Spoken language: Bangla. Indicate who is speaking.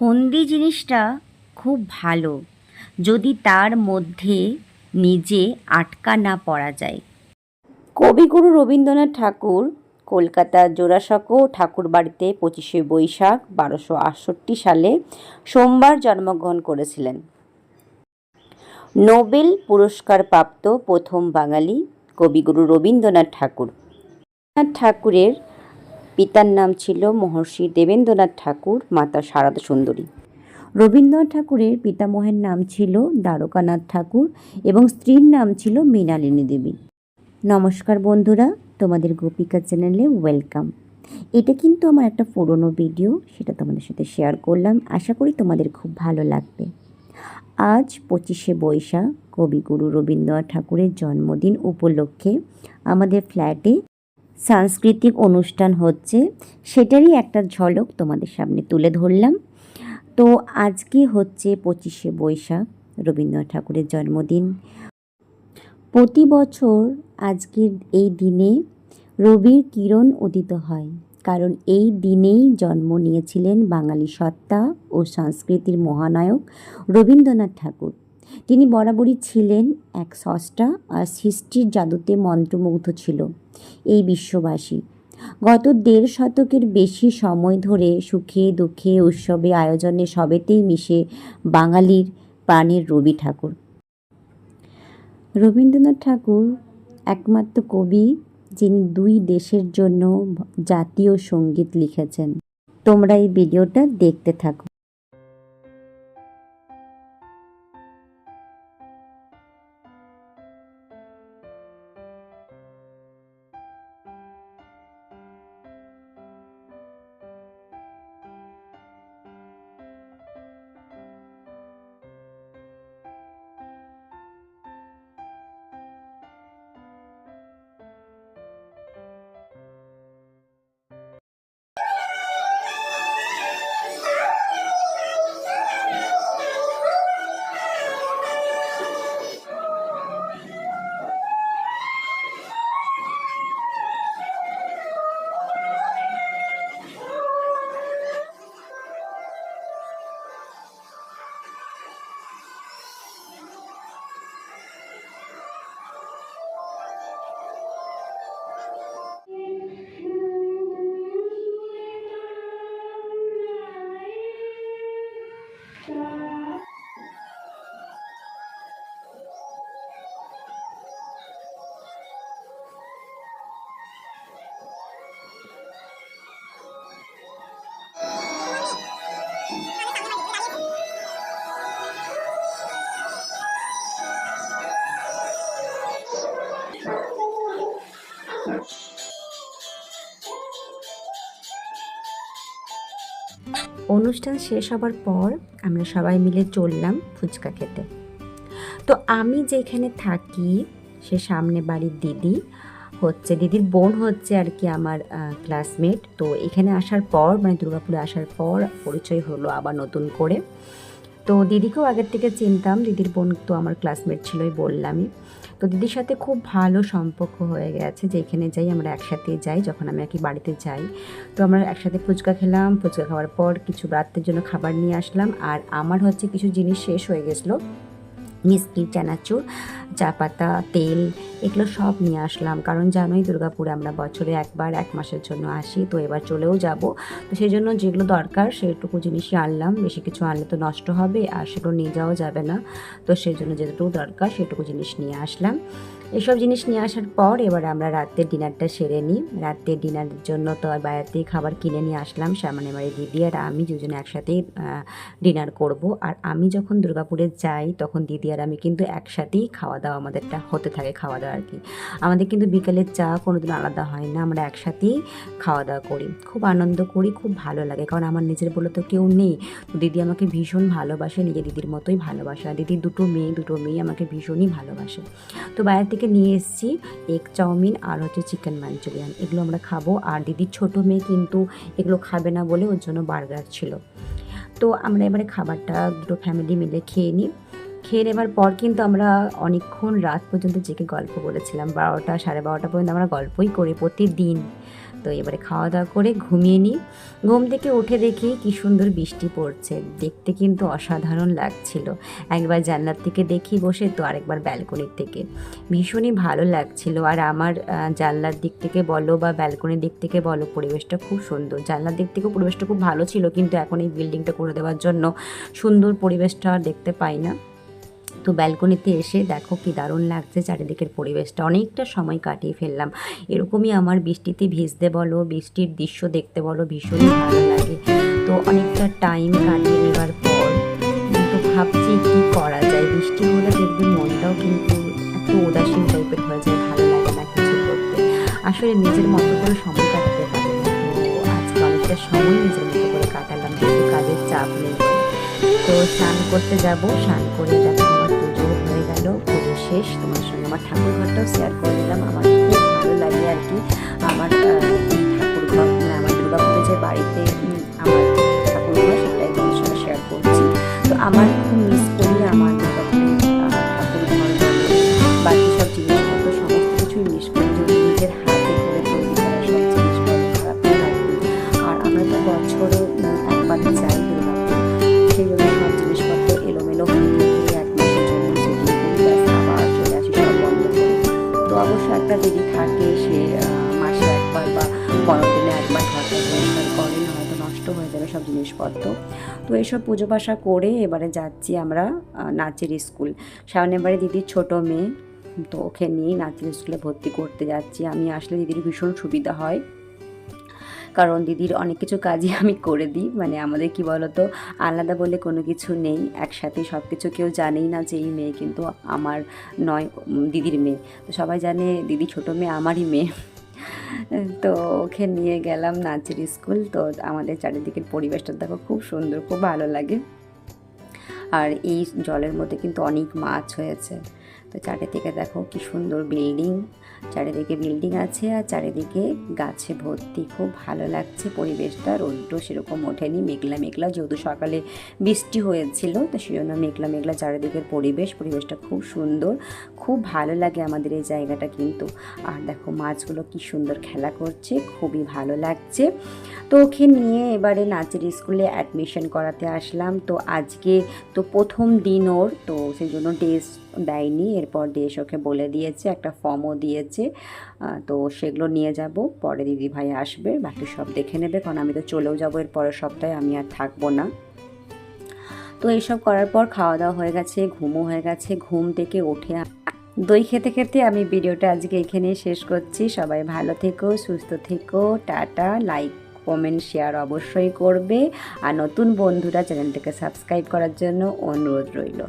Speaker 1: ফন্দি জিনিসটা খুব ভালো যদি তার মধ্যে নিজে আটকা না পড়া যায়। কবিগুরু রবীন্দ্রনাথ ঠাকুর কলকাতার জোড়াসাঁকো ঠাকুরবাড়িতে 25শে বৈশাখ 1268 সালে সোমবার জন্মগ্রহণ করেছিলেন। নোবেল পুরস্কার প্রাপ্ত প্রথম বাঙালি কবিগুরু রবীন্দ্রনাথ ঠাকুর। রবীন্দ্রনাথ ঠাকুরের পিতার নাম ছিল মহর্ষি দেবেন্দ্রনাথ ঠাকুর, মাতা শারদা সুন্দরী। রবীন্দ্রনাথ ঠাকুরের পিতামহের নাম ছিল দ্বারকানাথ ঠাকুর এবং স্ত্রীর নাম ছিল মৃণালিনী দেবী। নমস্কার বন্ধুরা, তোমাদের গোপিকা চ্যানেলে ওয়েলকাম। এটা কিন্তু আমার একটা পুরনো ভিডিও, সেটা তোমাদের সাথে শেয়ার করলাম। আশা করি তোমাদের খুব ভালো লাগবে। আজ 25শে বৈশাখ কবিগুরু রবীন্দ্রনাথ ঠাকুরের জন্মদিন উপলক্ষে আমাদের ফ্ল্যাটে সাংস্কৃতিক অনুষ্ঠান হচ্ছে, সেটারই একটা ঝলক তোমাদের সামনে তুলে ধরলাম। তো আজকে হচ্ছে 25শে বৈশাখ, রবীন্দ্রনাথ ঠাকুরের জন্মদিন। প্রতি বছর আজকের এই দিনে রবির কিরণ উদিত হয়, কারণ এই দিনেই জন্ম নিয়েছিলেন বাঙালি সত্তা ও সংস্কৃতির মহানায়ক রবীন্দ্রনাথ ঠাকুর। তিনি বরাবরই ছিলেন এক স্রষ্টা, আর সৃষ্টির জাদুতে মন্ত্রমুগ্ধ ছিল এই বিশ্ববাসী। গত 1.5 শতকের বেশি সময় ধরে সুখে দুঃখে উৎসবে আয়োজনে সবেতেই মিশে বাঙালির প্রাণের রবি ঠাকুর। রবীন্দ্রনাথ ঠাকুর একমাত্র কবি যিনি 2 দেশের জন্য জাতীয় সঙ্গীত লিখেছেন। তোমরা এই ভিডিওটা দেখতে থাকো। অনুষ্ঠান শেষ হবার পর আমরা সবাই মিলে চললাম ফুচকা খেতে। তো আমি যেখানে থাকি সে সামনে বাড়ির দিদি হচ্ছে, দিদির বোন হচ্ছে আর কি আমার ক্লাসমেট। তো এখানে আসার পর মানে দুর্গাপুরে আসার পর পরিচয় হলো আবার নতুন করে। তো দিদিকেও আগের থেকে চিনতাম, দিদির বোন তো আমার ক্লাসমেট ছিলই বললামই। তো দিদির সাথে খুব ভালো সম্পর্ক হয়ে গেছে, যেখানে যাই আমরা একসাথে যাই। যখন আমি আর কি বাড়িতে যাই তো আমরা একসাথে ফুচকা খেলাম। ফুচকা খাওয়ার পর কিছু রাত্রের জন্য খাবার নিয়ে আসলাম, আর আমার হচ্ছে কিছু জিনিস শেষ হয়ে গেছিলো, মিষ্টি, চানাচুর, চা পাতা, তেল, এগুলো সব নিয়ে আসলাম। কারণ জানোই দুর্গাপুরে আমরা বছরে একবার 1 মাসের জন্য আসি, তো এবার চলেও যাব। তো সেই জন্য যেগুলো দরকার সেটুকু জিনিসই আনলাম, বেশি কিছু আনলে তো নষ্ট হবে আর সেগুলো নিয়ে যাওয়া যাবে না। তো সেই জন্য যেটুকু দরকার সেটুকু জিনিস নিয়ে আসলাম। এসব জিনিস নিয়ে আসার পর এবার আমরা রাতের ডিনারটা সেরে নিই। রাতের ডিনারের জন্য তো বাইরেতেই খাবার কিনে নিয়ে আসলাম। মানে এবারে দিদি আর আমি দুজনে একসাথেই ডিনার করব। আর আমি যখন দুর্গাপুরে যাই তখন দিদি আর আমি কিন্তু একসাথেই খাওয়া দাওয়া আমাদেরটা হতে থাকে, খাওয়া দাওয়া আর কি। আমাদের কিন্তু বিকেলের চা কোনোদিন আলাদা হয় না, আমরা একসাথেই খাওয়া দাওয়া করি, খুব আনন্দ করি, খুব ভালো লাগে। কারণ আমার নিজের বলে তো কেউ নেই। দিদি আমাকে ভীষণ ভালোবাসে, নিজের দিদির মতোই ভালোবাসে। আর দিদির দুটো মেয়ে আমাকে ভীষণই ভালোবাসে। তো বাইরে থেকে নিয়ে এসেছি এগ চাউমিন আর হচ্ছে চিকেন মাঞ্চুরিয়ান, এগুলো আমরা খাবো। আর দিদির ছোটো মেয়ে কিন্তু এগুলো খাবে না বলে ওর জন্য বার্গার ছিল। তো আমরা এবারে খাবারটা দুটো ফ্যামিলি মিলে খেয়ে নিই। খেয়ে নেবার পর কিন্তু আমরা অনেকক্ষণ রাত পর্যন্ত জেগে গল্প করেছিলাম, 12টা 12:30 পর্যন্ত আমরা গল্পই করি প্রতিদিন। তো এবারে খাওয়া দাওয়া করে ঘুমিয়ে নিই। ঘুম থেকে উঠে দেখি কী সুন্দর বৃষ্টি পড়ছে, দেখতে কিন্তু অসাধারণ লাগছিল। একবার জানলার থেকে দেখি বসে, তো আরেকবার ব্যালকনির থেকে। ভীষণই ভালো লাগছিল। আর আমার জানলার দিক থেকে বলো বা ব্যালকনির দিক থেকে বলো, পরিবেশটা খুব সুন্দর। জানলার দিক থেকেও পরিবেশটা খুব ভালো ছিল, কিন্তু এখন এই বিল্ডিংটা করে দেওয়ার জন্য সুন্দর পরিবেশটা আর দেখতে পাই না। তো ব্যালকনিতে এসে দেখো কি দারুণ লাগছে চারিদিকের পরিবেশটা। অনেকটা সময় কাটিয়ে ফেললাম। এরকমই আমার বৃষ্টিতে ভিজতে বলো, বৃষ্টির দৃশ্য দেখতে বলো, ভীষণই ভালো লাগে। তো অনেকটা টাইম কাটিয়ে নেবার পর তো ভাবছি কী করা যায়। বৃষ্টি হলে দেখবে মনটাও কিন্তু একটু উদাসীন টাইপের হয়ে যায়, ভালো লাগে না কিছু করতে। আসলে নিজের মতো করে সময় কাটাতে পারি না। তো আজকে অনেকটা সময় নিজের মতো করে কাটালাম, যেহেতু কাজের চাপ নেই। তো স্নান করতে যাব, স্নান করে দেখো আমার পুজো হয়ে গেল। পুজো শেষ, তোমার সঙ্গে আমার ঠাকুর ঘরটাও শেয়ার করে দিলাম। আমার খুব ভালো লাগে আর কি আমার ঠাকুর ঘর, মানে আমার দুর্গাপুরে যে বাড়িতে আমার ঠাকুর ঘর, সেটাই তোমার সঙ্গে শেয়ার করছি। তো আমার খুব মিস করি আমার দুর্গাপুরের ঠাকুর ঘর বলো, বাকি সব জিনিসপত্র সমস্ত কিছুই মিস করি। যদি নিজের হাতে করে তৈরি করা সব জিনিসপত্র খারাপ লাগবে। আর আমরা তো বছরে একবার যাই দুর্গাপুর, সেই জন্য সব জিনিসপত্র এলোমেলো হয়ে থাকে। 1 মাসের জন্য সেগুলো আবার চলে আসি সব বন্ধ করে। তো অবশ্য একটা দিদি থাকে, সে মাসে একবার বা 15 দিনে একবার ঘরটা পরিষ্কার করেন, হয়তো নষ্ট হয়ে যাবে সব জিনিসপত্র। তো এইসব পুজো পাশা করে এবারে যাচ্ছি আমরা নাচের স্কুল। সামনের বাড়ি দিদির ছোটো মেয়ে, তো ওকে নিয়েই নাচের স্কুলে ভর্তি করতে যাচ্ছি। আমি আসলে দিদির ভীষণ সুবিধা হয়, কারণ দিদির অনেক কিছু কাজই আমি করে দিই। মানে আমাদের কি বলতো, আলাদা বলে কোনো কিছু নেই, একসাথে সব কিছু। কেউ জানেই না যে এই মেয়ে কিন্তু আমার নয়, দিদির মেয়ে। তো সবাই জানে দিদি ছোটো মেয়ে আমারই মেয়ে। তো ওকে নিয়ে গেলাম নাচের স্কুল। তো আমাদের চারিদিকের পরিবেশটা দেখো খুব সুন্দর, খুব ভালো লাগে। আর এই জলের মধ্যে কিন্তু অনেক মাছ হয়েছে। তো চারিদিকে দেখো কি সুন্দর বিল্ডিং, চারিদিকে বিল্ডিং আছে আর চারিদিকে গাছে ভর্তি। খুব ভালো লাগছে পরিবেশটা। রোদ্র সেরকম ওঠেনি, মেঘলা মেঘলা, যেহেতু সকালে বৃষ্টি হয়েছিল, তো সেই জন্য মেঘলা মেঘলা চারিদিকের পরিবেশটা খুব সুন্দর। খুব ভালো লাগে আমাদের এই জায়গাটা কিন্তু। আর দেখো মাছগুলো কি সুন্দর খেলা করছে, খুবই ভালো লাগছে। তো ওকে নিয়ে এবারে নাচের স্কুলে অ্যাডমিশন করাতে আসলাম। তো আজকে তো প্রথম দিন ওর, তো সেই জন্য ড্রেস দেয়নি। এরপর ড্রেস ওকে বলে দিয়েছে, একটা ফর্মও দিয়েছে। তো সেগুলো নিয়ে যাব, পরে দিদি ভাই আসবে, বাকি সব দেখে নেবে, কারণ আমি তো চলেও যাবো এর পরের সপ্তাহে, আমি আর থাকবো না। তো এইসব করার পর খাওয়া দাওয়া হয়ে গেছে, ঘুমও হয়ে গেছে। ঘুম থেকে উঠে দই খেতে খেতে আমি ভিডিওটা আজকে এখানেই শেষ করছি। সবাই ভালো থেকো, সুস্থ থেকো, টাটা। লাইক কমেন্ট শেয়ার অবশ্যই করবে। আর নতুন বন্ধুরা চ্যানেলটাকে সাবস্ক্রাইব করার জন্য অনুরোধ রইল।